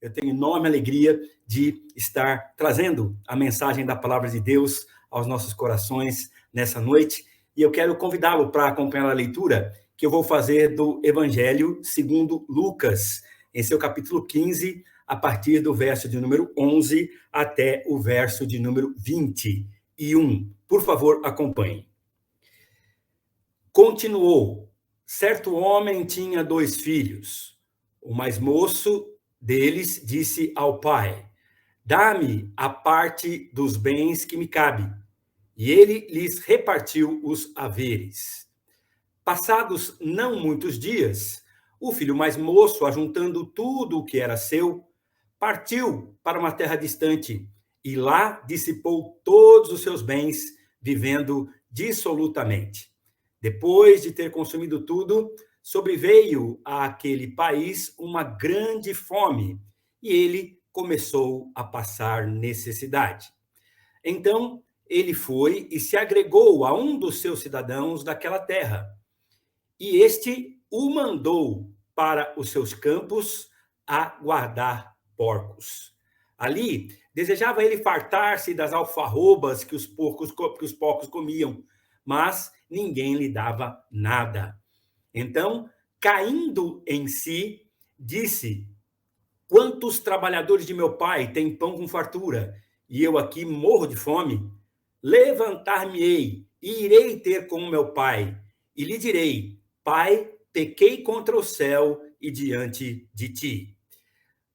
Eu tenho enorme alegria de estar trazendo a mensagem da Palavra de Deus aos nossos corações nessa noite. E eu quero convidá-lo para acompanhar a leitura que eu vou fazer do Evangelho segundo Lucas, em seu capítulo 15, a partir do verso de número 11 até o verso de número 21. Por favor, acompanhe. Continuou. Certo homem tinha 2 filhos. O mais moço deles disse ao pai: dá-me a parte dos bens que me cabe. E ele lhes repartiu os haveres. Passados não muitos dias, o filho mais moço, ajuntando tudo o que era seu, partiu para uma terra distante e lá dissipou todos os seus bens, vivendo dissolutamente. Depois de ter consumido tudo, sobreveio àquele país uma grande fome e ele começou a passar necessidade. Então, ele foi e se agregou a um dos seus cidadãos daquela terra. E este o mandou para os seus campos a guardar porcos. Ali, desejava ele fartar-se das alfarrobas que os porcos comiam, mas ninguém lhe dava nada. Então, caindo em si, disse: quantos trabalhadores de meu pai têm pão com fartura, e eu aqui morro de fome? Levantar-me-ei e irei ter com meu pai, e lhe direi: pai, pequei contra o céu e diante de ti.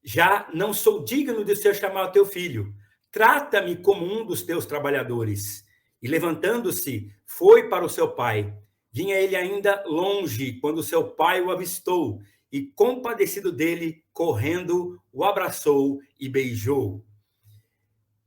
Já não sou digno de ser chamado teu filho. Trata-me como um dos teus trabalhadores. E levantando-se, foi para o seu pai. Vinha ele ainda longe, quando seu pai o avistou, e compadecido dele, correndo, o abraçou e beijou.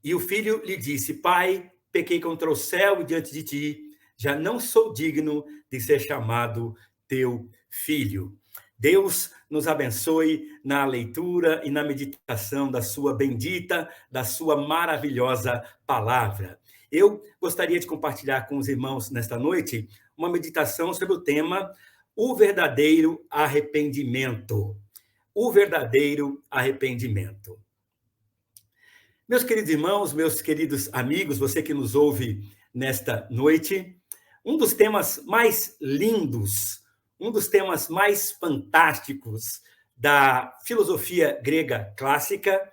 E o filho lhe disse: pai, pequei contra o céu e diante de ti, já não sou digno de ser chamado teu filho. Deus nos abençoe na leitura e na meditação da sua bendita, da sua maravilhosa palavra. Eu gostaria de compartilhar com os irmãos nesta noite uma meditação sobre o tema o verdadeiro arrependimento. O verdadeiro arrependimento. Meus queridos irmãos, meus queridos amigos, você que nos ouve nesta noite, um dos temas mais lindos, um dos temas mais fantásticos da filosofia grega clássica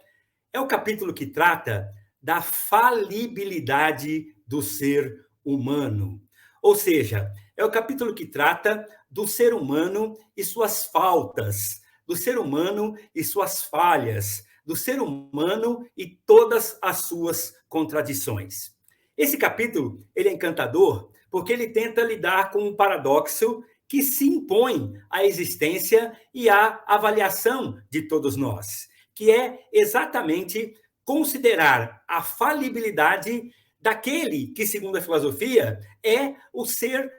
é o capítulo que trata da falibilidade do ser humano. Ou seja, é o capítulo que trata do ser humano e suas faltas, do ser humano e suas falhas, do ser humano e todas as suas contradições. Esse capítulo, ele é encantador porque ele tenta lidar com um paradoxo que se impõe à existência e à avaliação de todos nós, que é exatamente considerar a falibilidade daquele que, segundo a filosofia, é o ser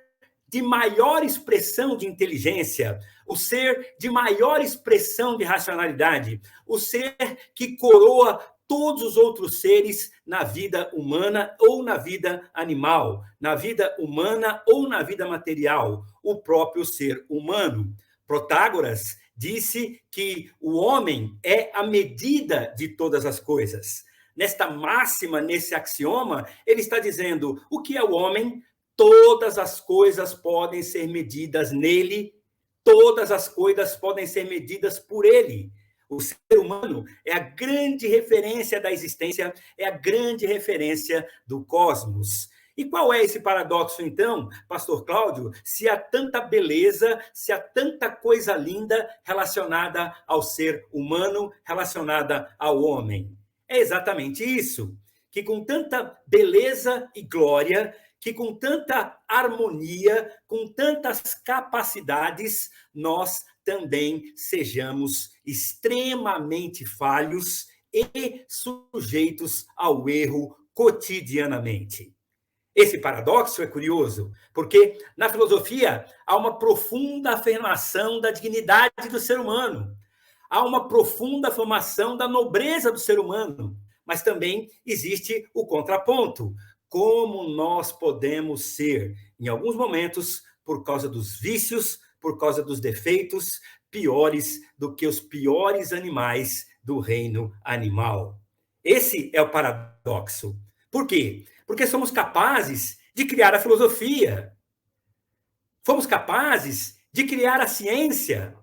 de maior expressão de inteligência, o ser de maior expressão de racionalidade, o ser que coroa todos os outros seres na vida humana ou na vida animal, na vida humana ou na vida material, o próprio ser humano. Protágoras disse que o homem é a medida de todas as coisas. Nesta máxima, nesse axioma, ele está dizendo: o que é o homem? Todas as coisas podem ser medidas nele, todas as coisas podem ser medidas por ele. O ser humano é a grande referência da existência, é a grande referência do cosmos. E qual é esse paradoxo, então, Pastor Cláudio, se há tanta beleza, se há tanta coisa linda relacionada ao ser humano, relacionada ao homem? É exatamente isso, que com tanta beleza e glória, que com tanta harmonia, com tantas capacidades, nós também sejamos extremamente falhos e sujeitos ao erro cotidianamente. Esse paradoxo é curioso, porque na filosofia há uma profunda afirmação da dignidade do ser humano, há uma profunda afirmação da nobreza do ser humano, mas também existe o contraponto. Como nós podemos ser, em alguns momentos, por causa dos vícios, por causa dos defeitos, piores do que os piores animais do reino animal. Esse é o paradoxo. Por quê? Porque somos capazes de criar a filosofia. Fomos capazes de criar a ciência.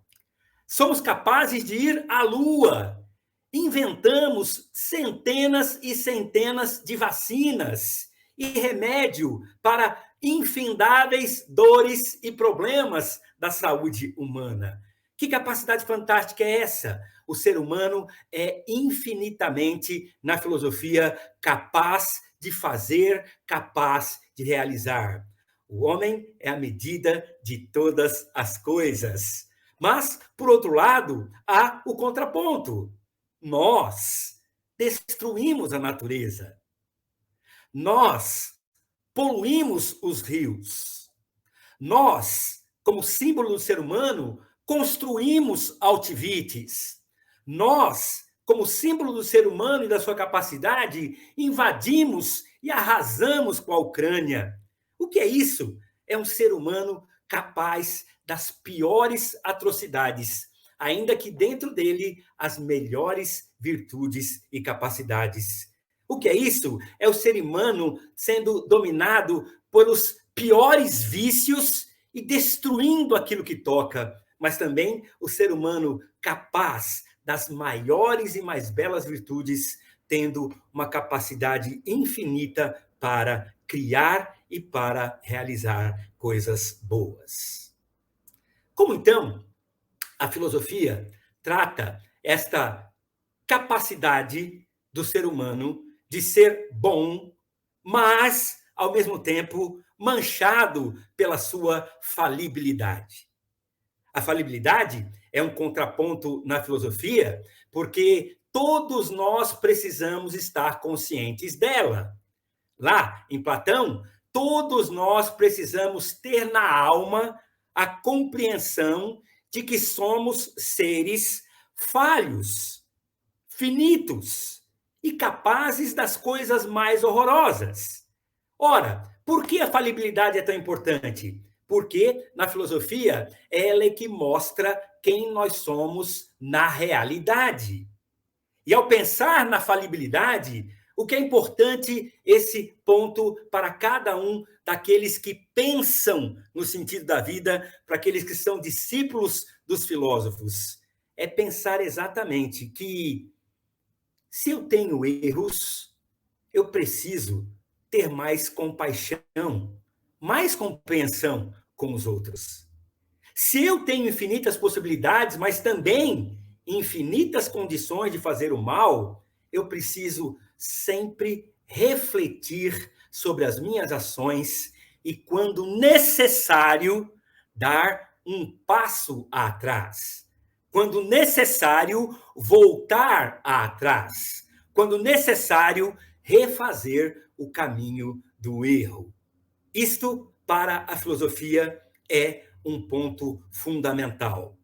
Somos capazes de ir à Lua. Inventamos centenas e centenas de vacinas e remédio para infindáveis dores e problemas da saúde humana. Que capacidade fantástica é essa? O ser humano é infinitamente, na filosofia, capaz de fazer, capaz de realizar. O homem é a medida de todas as coisas. Mas, por outro lado, há o contraponto. Nós destruímos a natureza. Nós poluímos os rios. Nós, como símbolo do ser humano, construímos Altivites. Nós, como símbolo do ser humano e da sua capacidade, invadimos e arrasamos com a Ucrânia. O que é isso? É um ser humano capaz das piores atrocidades, ainda que dentro dele as melhores virtudes e capacidades. O que é isso? É o ser humano sendo dominado pelos piores vícios e destruindo aquilo que toca, mas também o ser humano capaz das maiores e mais belas virtudes, tendo uma capacidade infinita para criar e para realizar coisas boas. Como então a filosofia trata esta capacidade do ser humano de ser bom, mas, ao mesmo tempo, manchado pela sua falibilidade? A falibilidade é um contraponto na filosofia, porque todos nós precisamos estar conscientes dela. Lá, em Platão, todos nós precisamos ter na alma a compreensão de que somos seres falhos, finitos e capazes das coisas mais horrorosas. Ora, por que a falibilidade é tão importante? Porque, na filosofia, ela é que mostra quem nós somos na realidade. E ao pensar na falibilidade, o que é importante esse ponto para cada um daqueles que pensam no sentido da vida, para aqueles que são discípulos dos filósofos, é pensar exatamente que se eu tenho erros, eu preciso ter mais compaixão, mais compreensão com os outros. Se eu tenho infinitas possibilidades, mas também infinitas condições de fazer o mal, eu preciso sempre refletir sobre as minhas ações e, quando necessário, dar um passo atrás. Quando necessário, voltar atrás. Quando necessário, refazer o caminho do erro. Isto, para a filosofia, é um ponto fundamental.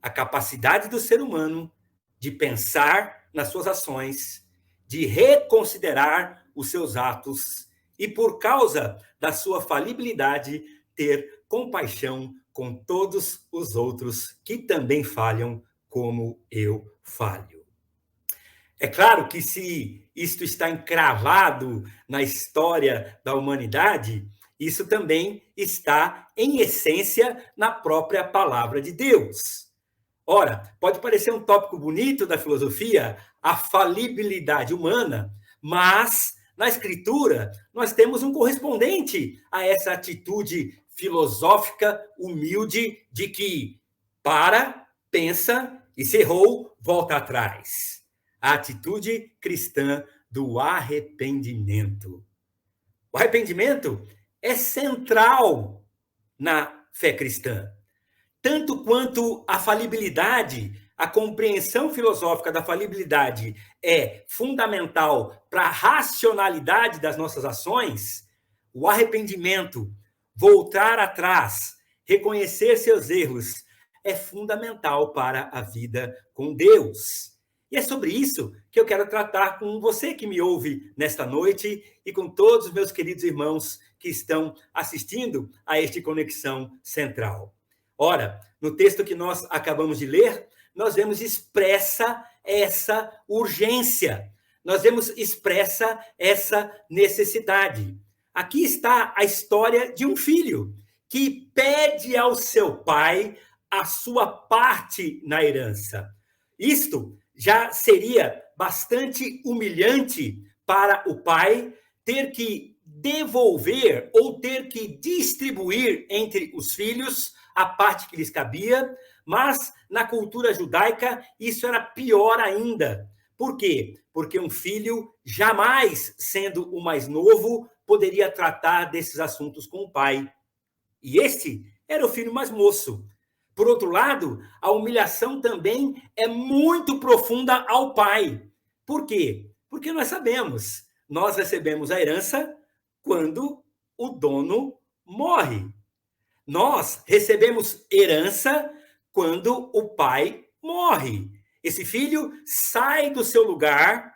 A capacidade do ser humano de pensar nas suas ações, de reconsiderar os seus atos e, por causa da sua falibilidade, ter compaixão com todos os outros que também falham como eu falho. É claro que se isto está encravado na história da humanidade, isso também está, em essência, na própria palavra de Deus. Ora, pode parecer um tópico bonito da filosofia, a falibilidade humana, mas na Escritura nós temos um correspondente a essa atitude filosófica humilde de que para, pensa e se errou, volta atrás. A atitude cristã do arrependimento. O arrependimento é central na fé cristã. Tanto quanto a falibilidade, a compreensão filosófica da falibilidade é fundamental para a racionalidade das nossas ações, o arrependimento, voltar atrás, reconhecer seus erros, é fundamental para a vida com Deus. E é sobre isso que eu quero tratar com você que me ouve nesta noite e com todos os meus queridos irmãos que estão assistindo a este Conexão Central. Ora, no texto que nós acabamos de ler, nós vemos expressa essa urgência. Nós vemos expressa essa necessidade. Aqui está a história de um filho que pede ao seu pai a sua parte na herança. Isto já seria bastante humilhante para o pai ter que devolver ou ter que distribuir entre os filhos a parte que lhes cabia, mas na cultura judaica isso era pior ainda. Por quê? Porque um filho, jamais sendo o mais novo, poderia tratar desses assuntos com o pai. E este era o filho mais moço. Por outro lado, a humilhação também é muito profunda ao pai. Por quê? Porque nós sabemos, nós recebemos a herança quando o dono morre. Nós recebemos herança quando o pai morre. Esse filho sai do seu lugar,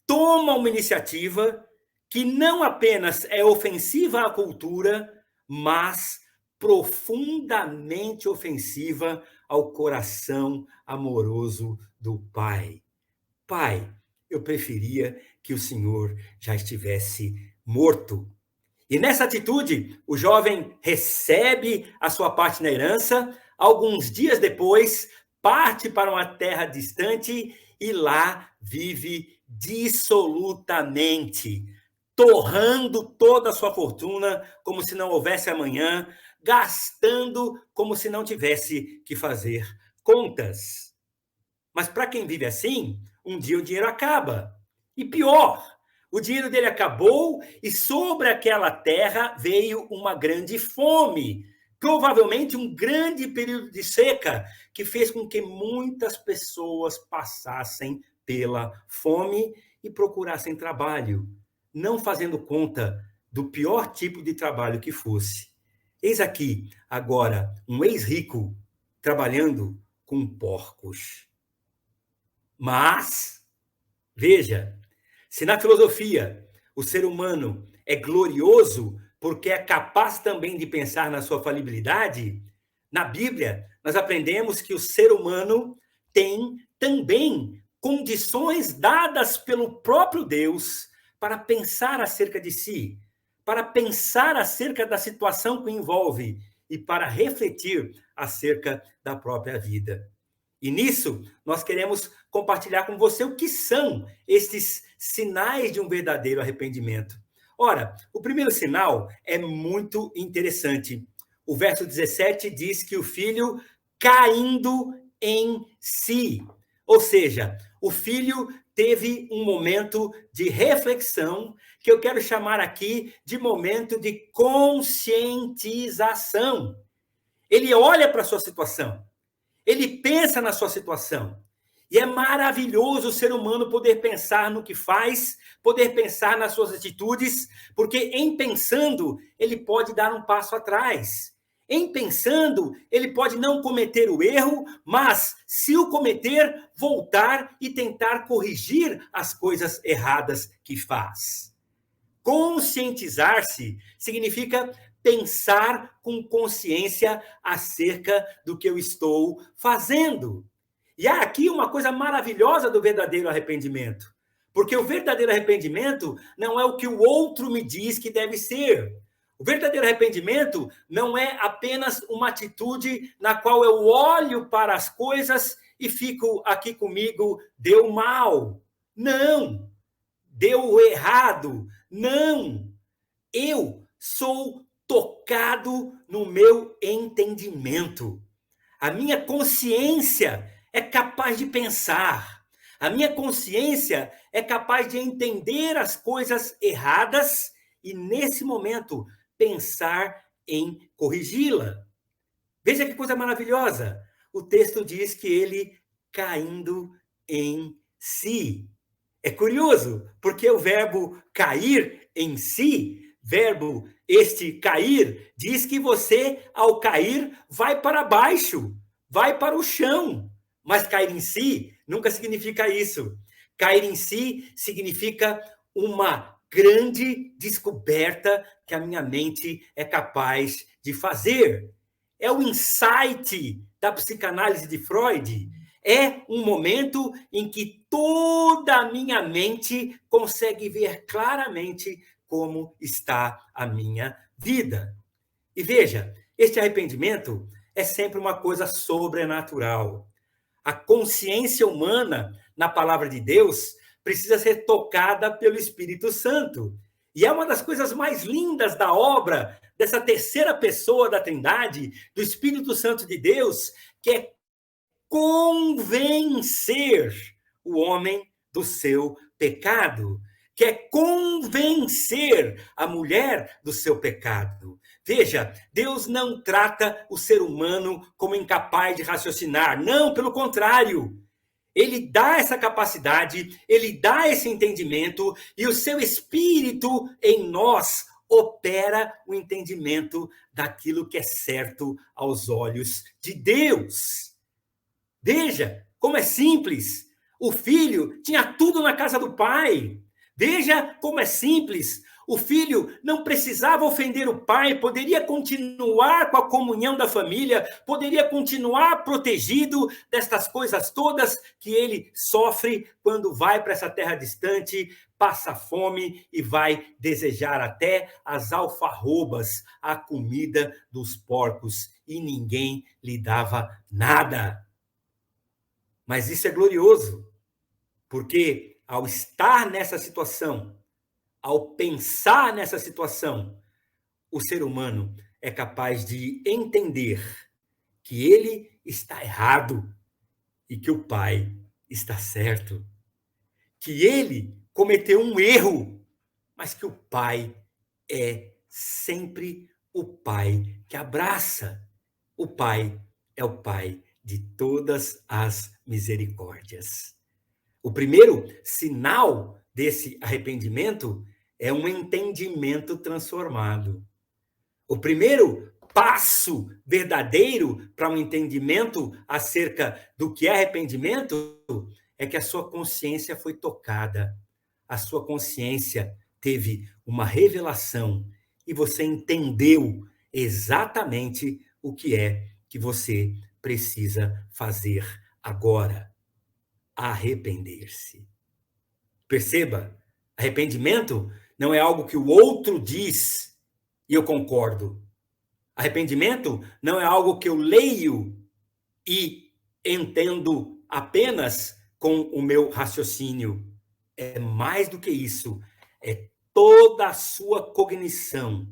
toma uma iniciativa que não apenas é ofensiva à cultura, mas profundamente ofensiva ao coração amoroso do pai. Pai, eu preferia que o senhor já estivesse morto. E nessa atitude, o jovem recebe a sua parte na herança, alguns dias depois, parte para uma terra distante e lá vive dissolutamente, torrando toda a sua fortuna como se não houvesse amanhã, gastando como se não tivesse que fazer contas. Mas para quem vive assim, um dia o dinheiro acaba. E pior, o dinheiro dele acabou e sobre aquela terra veio uma grande fome. Provavelmente um grande período de seca que fez com que muitas pessoas passassem pela fome e procurassem trabalho, não fazendo conta do pior tipo de trabalho que fosse. Eis aqui, agora, um ex-rico trabalhando com porcos. Mas, veja, se na filosofia o ser humano é glorioso porque é capaz também de pensar na sua falibilidade, na Bíblia nós aprendemos que o ser humano tem também condições dadas pelo próprio Deus para pensar acerca de si, para pensar acerca da situação que o envolve e para refletir acerca da própria vida. E nisso, nós queremos compartilhar com você o que são estes sinais de um verdadeiro arrependimento. Ora, o primeiro sinal é muito interessante. O verso 17 diz que o filho caindo em si. Ou seja, o filho teve um momento de reflexão, que eu quero chamar aqui de momento de conscientização. Ele olha para a sua situação. Ele pensa na sua situação. E é maravilhoso o ser humano poder pensar no que faz, poder pensar nas suas atitudes, porque em pensando, ele pode dar um passo atrás. Em pensando, ele pode não cometer o erro, mas, se o cometer, voltar e tentar corrigir as coisas erradas que faz. Conscientizar-se significa pensar com consciência acerca do que eu estou fazendo. E há aqui uma coisa maravilhosa do verdadeiro arrependimento. Porque o verdadeiro arrependimento não é o que o outro me diz que deve ser. O verdadeiro arrependimento não é apenas uma atitude na qual eu olho para as coisas e fico aqui comigo, deu mal. Não. Deu errado. Não. Eu sou tocado no meu entendimento. A minha consciência é capaz de pensar. A minha consciência é capaz de entender as coisas erradas e, nesse momento, pensar em corrigi-la. Veja que coisa maravilhosa. O texto diz que ele caindo em si. É curioso, porque o verbo cair em si, verbo este cair, diz que você, ao cair, vai para baixo, vai para o chão. Mas cair em si nunca significa isso. Cair em si significa uma grande descoberta que a minha mente é capaz de fazer. É o insight da psicanálise de Freud. É um momento em que toda a minha mente consegue ver claramente como está a minha vida. E veja, este arrependimento é sempre uma coisa sobrenatural. A consciência humana, na palavra de Deus, precisa ser tocada pelo Espírito Santo. E é uma das coisas mais lindas da obra dessa terceira pessoa da Trindade, do Espírito Santo de Deus, que é convencer o homem do seu pecado, quer convencer a mulher do seu pecado. Veja, Deus não trata o ser humano como incapaz de raciocinar. Não, pelo contrário. Ele dá essa capacidade, ele dá esse entendimento, e o seu espírito em nós opera o entendimento daquilo que é certo aos olhos de Deus. Veja como é simples. O filho tinha tudo na casa do pai. Veja como é simples. O filho não precisava ofender o pai, poderia continuar com a comunhão da família, poderia continuar protegido destas coisas todas que ele sofre quando vai para essa terra distante, passa fome e vai desejar até as alfarrobas, a comida dos porcos, e ninguém lhe dava nada. Mas isso é glorioso, porque ao estar nessa situação, ao pensar nessa situação, o ser humano é capaz de entender que ele está errado e que o pai está certo. Que ele cometeu um erro, mas que o pai é sempre o pai que abraça. O pai é o pai de todas as misericórdias. O primeiro sinal desse arrependimento é um entendimento transformado. O primeiro passo verdadeiro para um entendimento acerca do que é arrependimento é que a sua consciência foi tocada. A sua consciência teve uma revelação e você entendeu exatamente o que é que você precisa fazer agora. Arrepender-se. Perceba, arrependimento não é algo que o outro diz e eu concordo. Arrependimento não é algo que eu leio e entendo apenas com o meu raciocínio. É mais do que isso. É toda a sua cognição,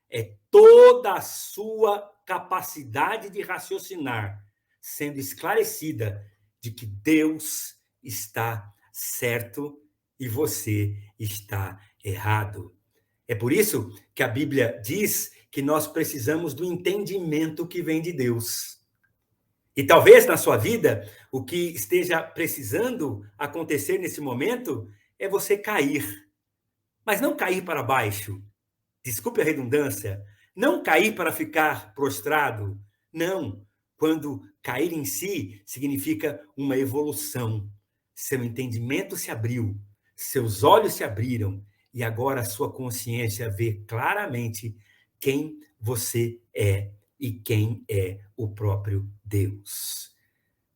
é toda a sua capacidade de raciocinar sendo esclarecida de que Deus está certo e você está errado. É por isso que a Bíblia diz que nós precisamos do entendimento que vem de Deus. E talvez na sua vida, o que esteja precisando acontecer nesse momento é você cair. Mas não cair para baixo. Desculpe a redundância. Não cair para ficar prostrado. Não. Quando cair em si significa uma evolução. Seu entendimento se abriu, seus olhos se abriram e agora a sua consciência vê claramente quem você é e quem é o próprio Deus.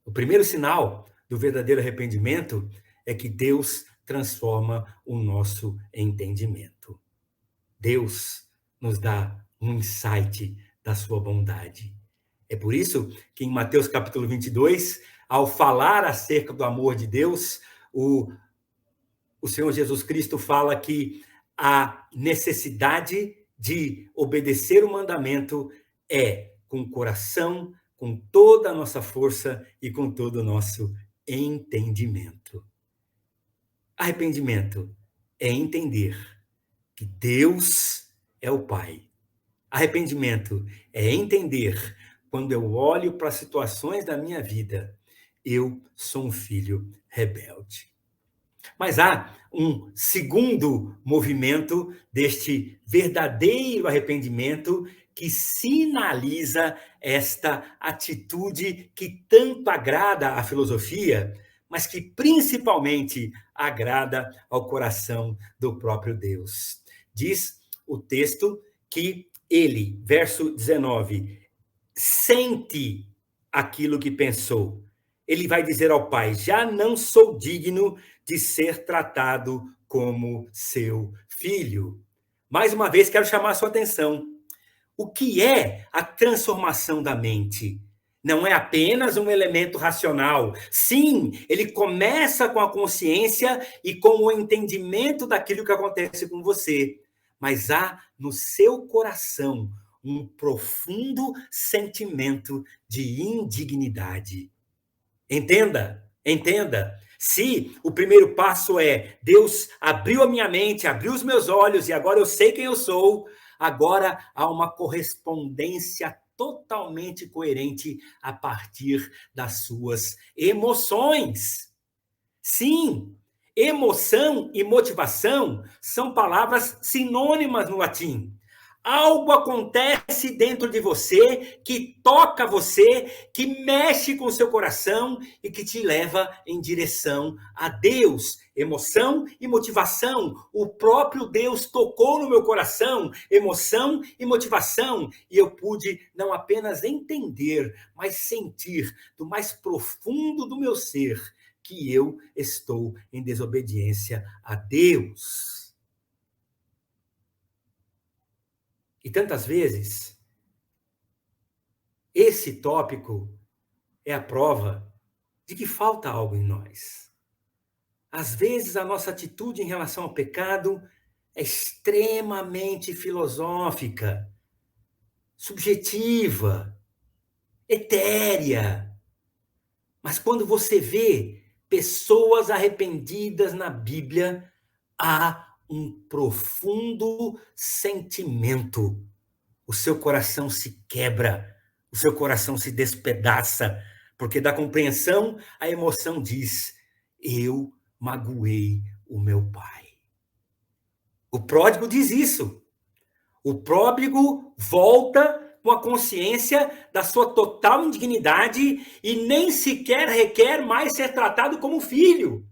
O primeiro sinal do verdadeiro arrependimento é que Deus transforma o nosso entendimento. Deus nos dá um insight da sua bondade. É por isso que em Mateus capítulo 22, ao falar acerca do amor de Deus, o Senhor Jesus Cristo fala que a necessidade de obedecer o mandamento é com o coração, com toda a nossa força e com todo o nosso entendimento. Arrependimento é entender que Deus é o Pai. Arrependimento é entender quando eu olho para as situações da minha vida, eu sou um filho rebelde. Mas há um segundo movimento deste verdadeiro arrependimento que sinaliza esta atitude que tanto agrada à filosofia, mas que principalmente agrada ao coração do próprio Deus. Diz o texto que ele, verso 19, sente aquilo que pensou. ele vai dizer ao pai: já não sou digno de ser tratado como seu filho. Mais uma vez, quero chamar a sua atenção. O que é a transformação da mente? Não é apenas um elemento racional. Sim, ele começa com a consciência e com o entendimento daquilo que acontece com você. Mas há no seu coração um profundo sentimento de indignidade. Entenda, entenda. Se o primeiro passo é Deus abriu a minha mente, abriu os meus olhos e agora eu sei quem eu sou, agora há uma correspondência totalmente coerente a partir das suas emoções. Sim, emoção e motivação são palavras sinônimas no latim. Algo acontece dentro de você que toca você, que mexe com o seu coração e que te leva em direção a Deus. Emoção e motivação. O próprio Deus tocou no meu coração, emoção e motivação, e eu pude não apenas entender, mas sentir do mais profundo do meu ser que eu estou em desobediência a Deus. E tantas vezes, esse tópico é a prova de que falta algo em nós. Às vezes, a nossa atitude em relação ao pecado é extremamente filosófica, subjetiva, etérea. Mas quando você vê pessoas arrependidas na Bíblia, há um profundo sentimento. O seu coração se quebra, o seu coração se despedaça, porque da compreensão a emoção diz: eu magoei o meu pai. O pródigo diz isso. O pródigo volta com a consciência da sua total indignidade e nem sequer requer mais ser tratado como filho.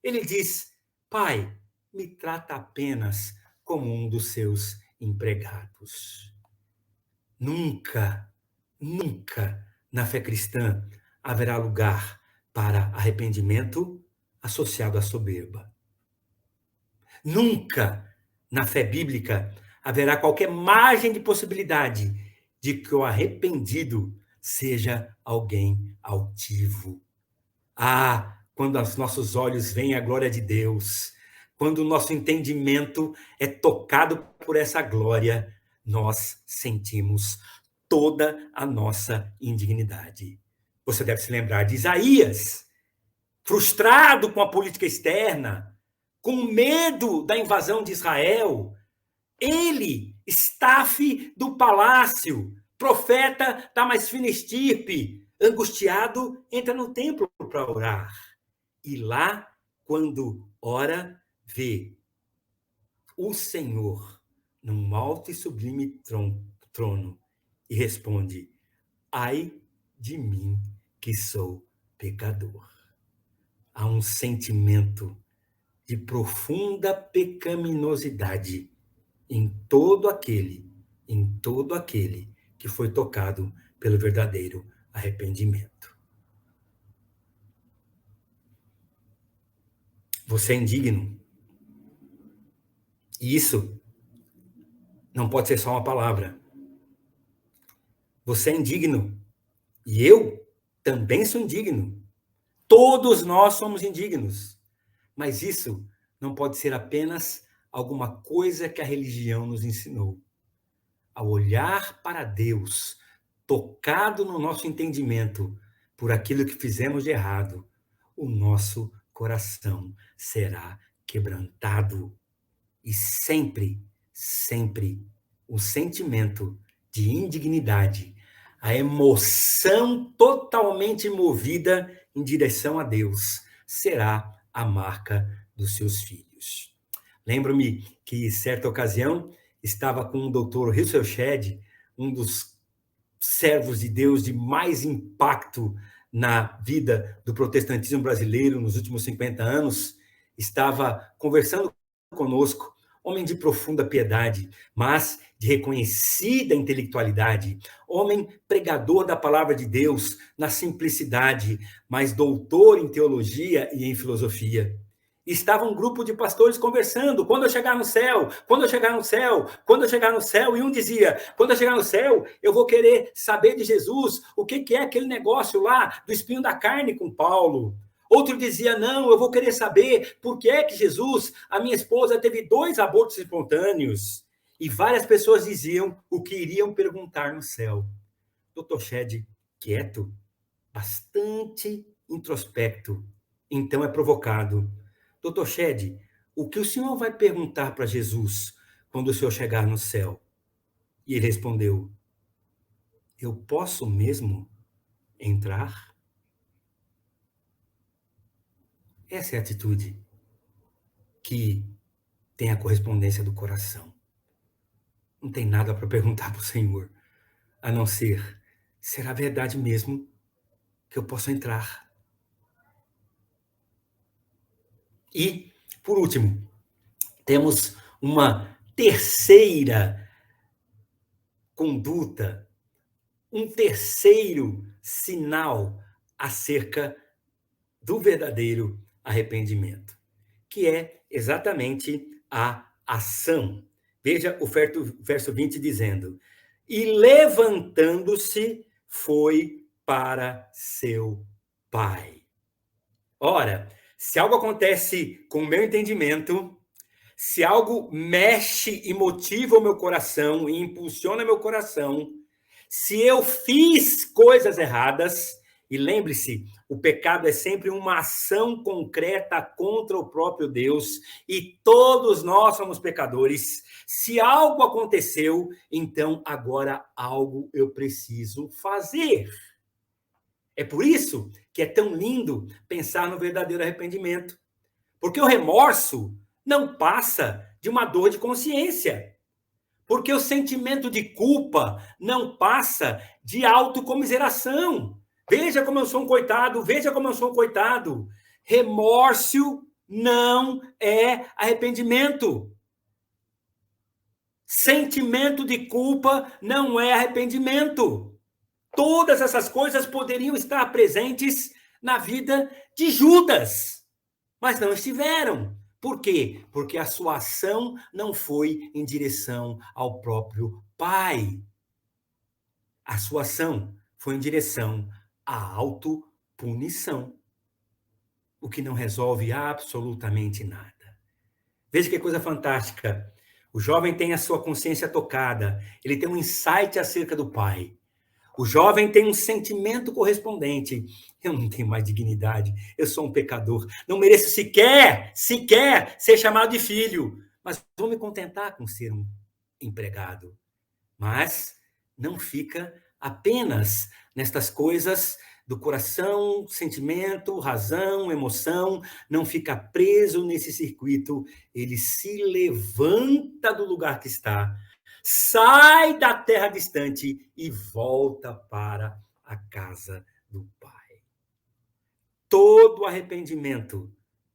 Ele diz: pai, me trata apenas como um dos seus empregados. Nunca, nunca na fé cristã haverá lugar para arrependimento associado à soberba. Nunca na fé bíblica haverá qualquer margem de possibilidade de que o arrependido seja alguém altivo. Quando aos nossos olhos vem a glória de Deus, quando o nosso entendimento é tocado por essa glória, nós sentimos toda a nossa indignidade. Você deve se lembrar de Isaías, frustrado com a política externa, com medo da invasão de Israel. Ele, staff do palácio, profeta da mais fina estirpe, angustiado, entra no templo para orar. E lá, quando ora, vê o Senhor num alto e sublime trono e responde: ai de mim que sou pecador. Há um sentimento de profunda pecaminosidade em todo aquele que foi tocado pelo verdadeiro arrependimento. Você é indigno. E isso não pode ser só uma palavra. Você é indigno. E eu também sou indigno. Todos nós somos indignos. Mas isso não pode ser apenas alguma coisa que a religião nos ensinou. Ao olhar para Deus, tocado no nosso entendimento por aquilo que fizemos de errado, o nosso coração será quebrantado. E sempre, sempre, o sentimento de indignidade, a emoção totalmente movida em direção a Deus, será a marca dos seus filhos. Lembro-me que, certa ocasião, estava com o doutor Russell Shedd, um dos servos de Deus de mais impacto na vida do protestantismo brasileiro nos últimos 50 anos, estava conversando conosco, homem de profunda piedade, mas de reconhecida intelectualidade, homem pregador da palavra de Deus na simplicidade, mas doutor em teologia e em filosofia. Estava um grupo de pastores conversando, quando eu chegar no céu, quando eu chegar no céu, quando eu chegar no céu, e um dizia, quando eu chegar no céu, eu vou querer saber de Jesus, o que é aquele negócio lá do espinho da carne com Paulo. Outro dizia, não, eu vou querer saber por que é que Jesus, a minha esposa, teve 2 abortos espontâneos. E várias pessoas diziam o que iriam perguntar no céu. Dr. Shedd, quieto, bastante introspecto, então é provocado. Dr. Shedd, o que o senhor vai perguntar para Jesus quando o senhor chegar no céu? E ele respondeu, eu posso mesmo entrar? Essa é a atitude que tem a correspondência do coração. Não tem nada para perguntar para o Senhor, a não ser, será verdade mesmo que eu posso entrar? E, por último, temos uma terceira conduta, um terceiro sinal acerca do verdadeiro arrependimento, que é exatamente a ação. Veja o verso 20 dizendo, e levantando-se foi para seu pai. Ora, se algo acontece com o meu entendimento, se algo mexe e motiva o meu coração e impulsiona meu coração, se eu fiz coisas erradas, e lembre-se, o pecado é sempre uma ação concreta contra o próprio Deus, e todos nós somos pecadores. Se algo aconteceu, então agora algo eu preciso fazer. É por isso que é tão lindo pensar no verdadeiro arrependimento. Porque o remorso não passa de uma dor de consciência. Porque o sentimento de culpa não passa de autocomiseração. Veja como eu sou um coitado, veja como eu sou um coitado. Remorso não é arrependimento. Sentimento de culpa não é arrependimento. Todas essas coisas poderiam estar presentes na vida de Judas, mas não estiveram. Por quê? Porque a sua ação não foi em direção ao próprio Pai. A sua ação foi em direção à autopunição, o que não resolve absolutamente nada. Veja que coisa fantástica. O jovem tem a sua consciência tocada, ele tem um insight acerca do Pai. O jovem tem um sentimento correspondente. Eu não tenho mais dignidade, eu sou um pecador, não mereço sequer ser chamado de filho, mas vou me contentar com ser um empregado. Mas não fica apenas nestas coisas do coração, sentimento, razão, emoção, não fica preso nesse circuito, ele se levanta do lugar que está, sai da terra distante e volta para a casa do Pai. Todo arrependimento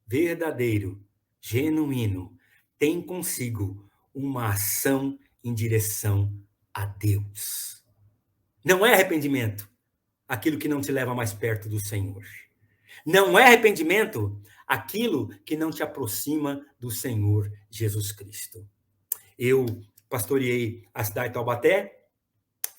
verdadeiro, genuíno, tem consigo uma ação em direção a Deus. Não é arrependimento aquilo que não te leva mais perto do Senhor. Não é arrependimento aquilo que não te aproxima do Senhor Jesus Cristo. Eu pastoreei a cidade de Taubaté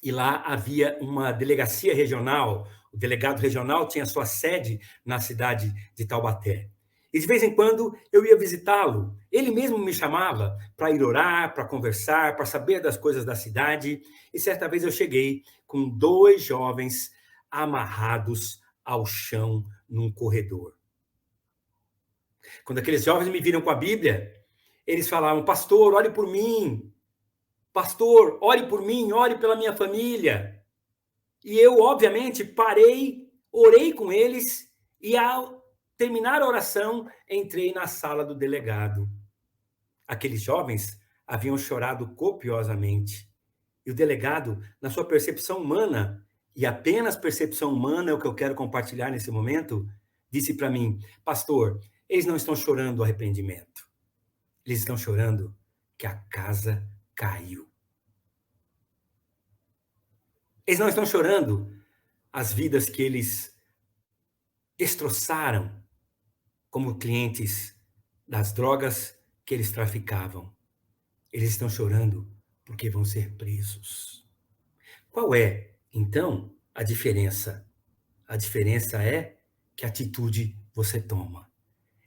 e lá havia uma delegacia regional. O delegado regional tinha sua sede na cidade de Taubaté. E de vez em quando eu ia visitá-lo. Ele mesmo me chamava para ir orar, para conversar, para saber das coisas da cidade. E certa vez eu cheguei com 2 jovens amarrados ao chão num corredor. Quando aqueles jovens me viram com a Bíblia, eles falavam, pastor, ore por mim. Pastor, ore por mim, ore pela minha família. E eu, obviamente, parei, orei com eles e ao terminar a oração, entrei na sala do delegado. Aqueles jovens haviam chorado copiosamente. E o delegado, na sua percepção humana, e apenas percepção humana é o que eu quero compartilhar nesse momento, disse para mim, pastor, eles não estão chorando arrependimento. Eles estão chorando que a casa caiu. Eles não estão chorando as vidas que eles destroçaram como clientes das drogas que eles traficavam. Eles estão chorando porque vão ser presos. Qual é, então, a diferença? A diferença é que atitude você toma.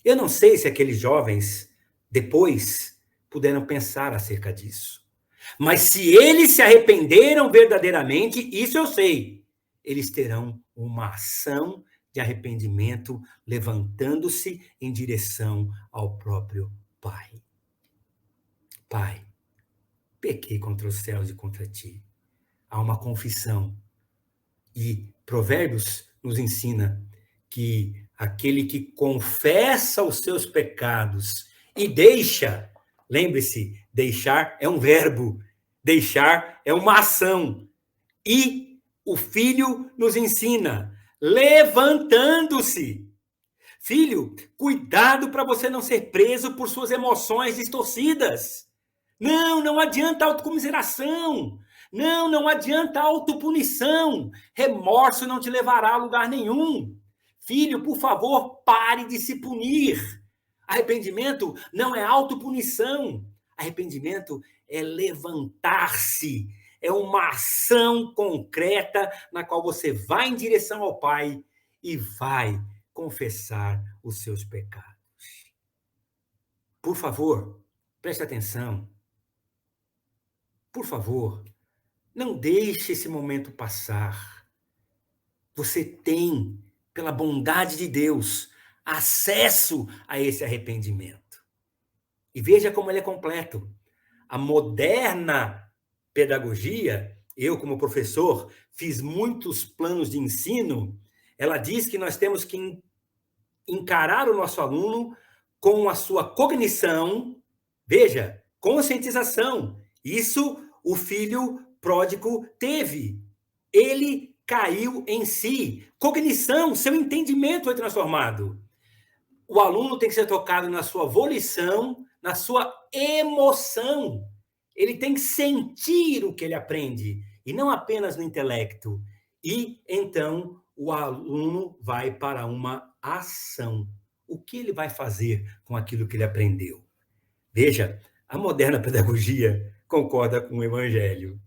Eu não sei se aqueles jovens, depois, puderam pensar acerca disso. Mas se eles se arrependeram verdadeiramente, isso eu sei. Eles terão uma ação de arrependimento, levantando-se em direção ao próprio Pai. Pai, pequei contra os céus e contra ti. Há uma confissão. E Provérbios nos ensina que aquele que confessa os seus pecados e deixa, lembre-se, deixar é um verbo, deixar é uma ação. E o filho nos ensina, levantando-se. Filho, cuidado para você não ser preso por suas emoções distorcidas. Não adianta autocomiseração. Não adianta autopunição. Remorso não te levará a lugar nenhum. Filho, por favor, pare de se punir. Arrependimento não é autopunição. Arrependimento é levantar-se. É uma ação concreta na qual você vai em direção ao Pai e vai confessar os seus pecados. Por favor, preste atenção. Por favor, não deixe esse momento passar. Você tem, pela bondade de Deus, acesso a esse arrependimento. E veja como ele é completo. A moderna pedagogia, eu como professor, fiz muitos planos de ensino, ela diz que nós temos que encarar o nosso aluno com a sua cognição, veja, conscientização. Isso o filho pródigo teve. Ele caiu em si. Cognição, seu entendimento foi transformado. O aluno tem que ser tocado na sua volição, na sua emoção. Ele tem que sentir o que ele aprende, e não apenas no intelecto. E, então, o aluno vai para uma ação. O que ele vai fazer com aquilo que ele aprendeu? Veja, a moderna pedagogia concorda com o Evangelho.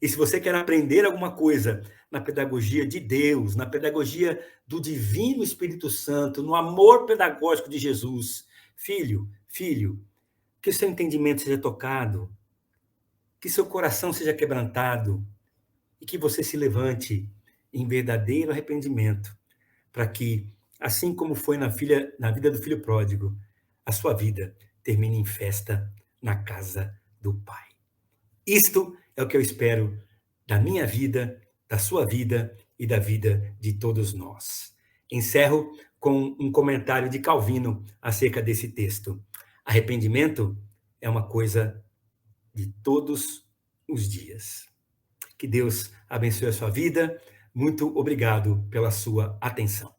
E se você quer aprender alguma coisa na pedagogia de Deus, na pedagogia do Divino Espírito Santo, no amor pedagógico de Jesus, filho, que o seu entendimento seja tocado, que seu coração seja quebrantado e que você se levante em verdadeiro arrependimento, para que, assim como foi na vida do filho pródigo, a sua vida termine em festa na casa do Pai. Isto é o que eu espero da minha vida, da sua vida e da vida de todos nós. Encerro com um comentário de Calvino acerca desse texto. Arrependimento é uma coisa de todos os dias. Que Deus abençoe a sua vida. Muito obrigado pela sua atenção.